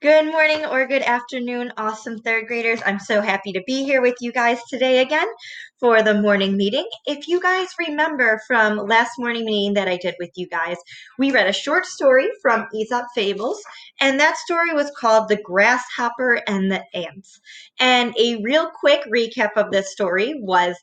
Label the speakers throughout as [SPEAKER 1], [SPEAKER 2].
[SPEAKER 1] Good morning or good afternoon, awesome third graders. I'm so happy to be here with you guys today again for the morning meeting. If you guys remember from last morning meeting that I did with you guys, we read a short story from Aesop Fables, and that story was called The Grasshopper and the Ants. And a real quick recap of this story was,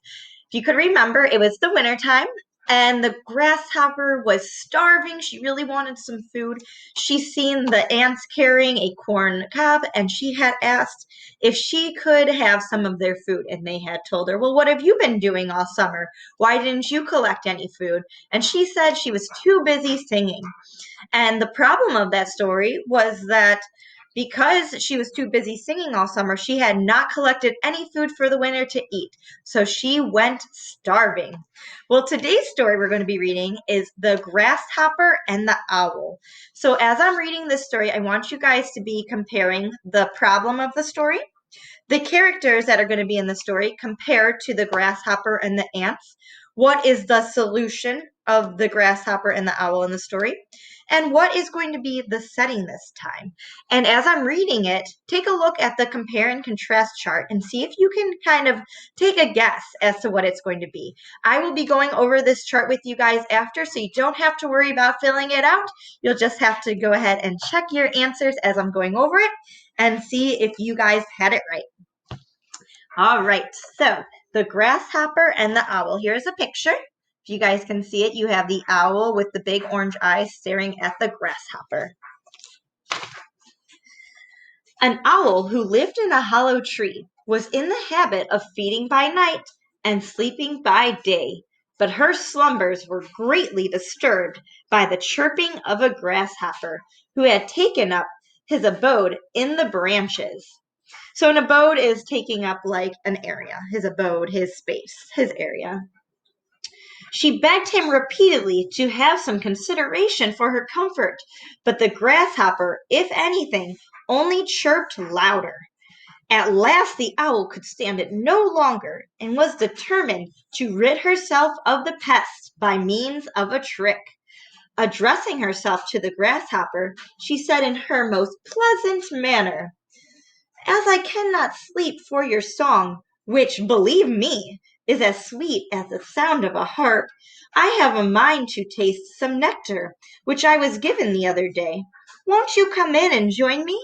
[SPEAKER 1] if you could remember, it was the wintertime. And the grasshopper was starving. She really wanted some food. She seen the ants carrying a corn cob, and she had asked if she could have some of their food. And they had told her, well, what have you been doing all summer? Why didn't you collect any food? And she said she was too busy singing. And the problem of that story was that because she was too busy singing all summer, she had not collected any food for the winter to eat. So she went starving. Well, today's story we're going to be reading is The Grasshopper and the Owl. So as I'm reading this story, I want you guys to be comparing the problem of the story, the characters that are going to be in the story compared to the grasshopper and the ants. What is the solution of the grasshopper and the owl in the story? And what is going to be the setting this time? And as I'm reading it, take a look at the compare and contrast chart and see if you can kind of take a guess as to what it's going to be. I will be going over this chart with you guys after, so you don't have to worry about filling it out. You'll just have to go ahead and check your answers as I'm going over it and see if you guys had it right. All right, so the grasshopper and the owl. Here's a picture. If you guys can see it, you have the owl with the big orange eyes staring at the grasshopper. An owl who lived in a hollow tree was in the habit of feeding by night and sleeping by day, but her slumbers were greatly disturbed by the chirping of a grasshopper who had taken up his abode in the branches. So an abode is taking up like an area, his abode, his space, his area. She begged him repeatedly to have some consideration for her comfort, but the grasshopper, if anything, only chirped louder. At last the owl could stand it no longer and was determined to rid herself of the pest by means of a trick. Addressing herself to the grasshopper, she said in her most pleasant manner, "As I cannot sleep for your song, which, believe me, is as sweet as the sound of a harp, I have a mind to taste some nectar, which I was given the other day. Won't you come in and join me?"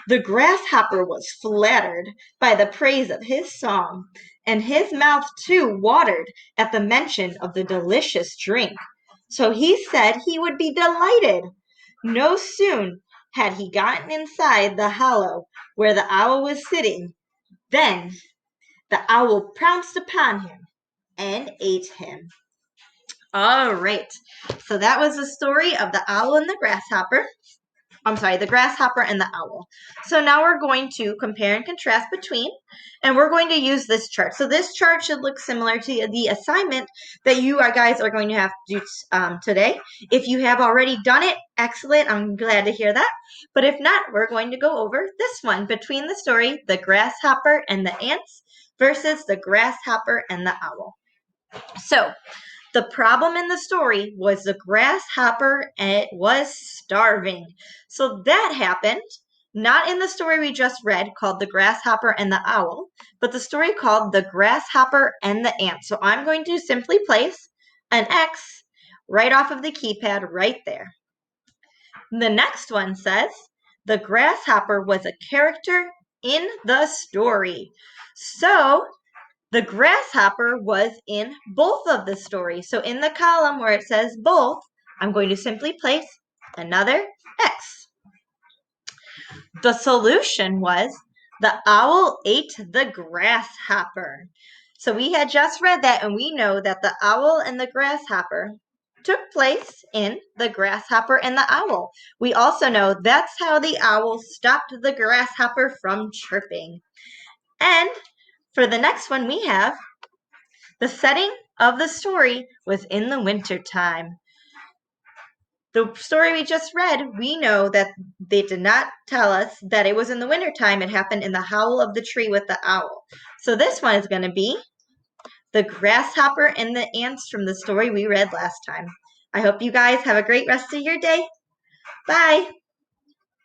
[SPEAKER 1] The grasshopper was flattered by the praise of his song, and his mouth too watered at the mention of the delicious drink. So he said he would be delighted. No sooner had he gotten inside the hollow where the owl was sitting, then the owl pounced upon him and ate him. All right, so that was the story of the owl and the grasshopper. The grasshopper and the owl. So now we're going to compare and contrast between, and we're going to use this chart. So this chart should look similar to the assignment that you guys are going to have to do today. If you have already done it, excellent. I'm glad to hear that. But if not, we're going to go over this one between the story, the grasshopper and the ants versus the grasshopper and the owl. So the problem in the story was the grasshopper was starving. So that happened not in the story we just read called The Grasshopper and the Owl, but the story called The Grasshopper and the Ant. So I'm going to simply place an X right off of the keypad right there. The next one says, the grasshopper was a character in the story. So the grasshopper was in both of the stories. So in the column where it says both, I'm going to simply place another X. The solution was the owl ate the grasshopper. So we had just read that, and we know that the owl and the grasshopper took place in the grasshopper and the owl. We also know that's how the owl stopped the grasshopper from chirping. And for the next one we have, the setting of the story was in the winter time. The story we just read, we know that they did not tell us that it was in the winter time. It happened in the howl of the tree with the owl. So this one is going to be the grasshopper and the ants from the story we read last time. I hope you guys have a great rest of your day. Bye.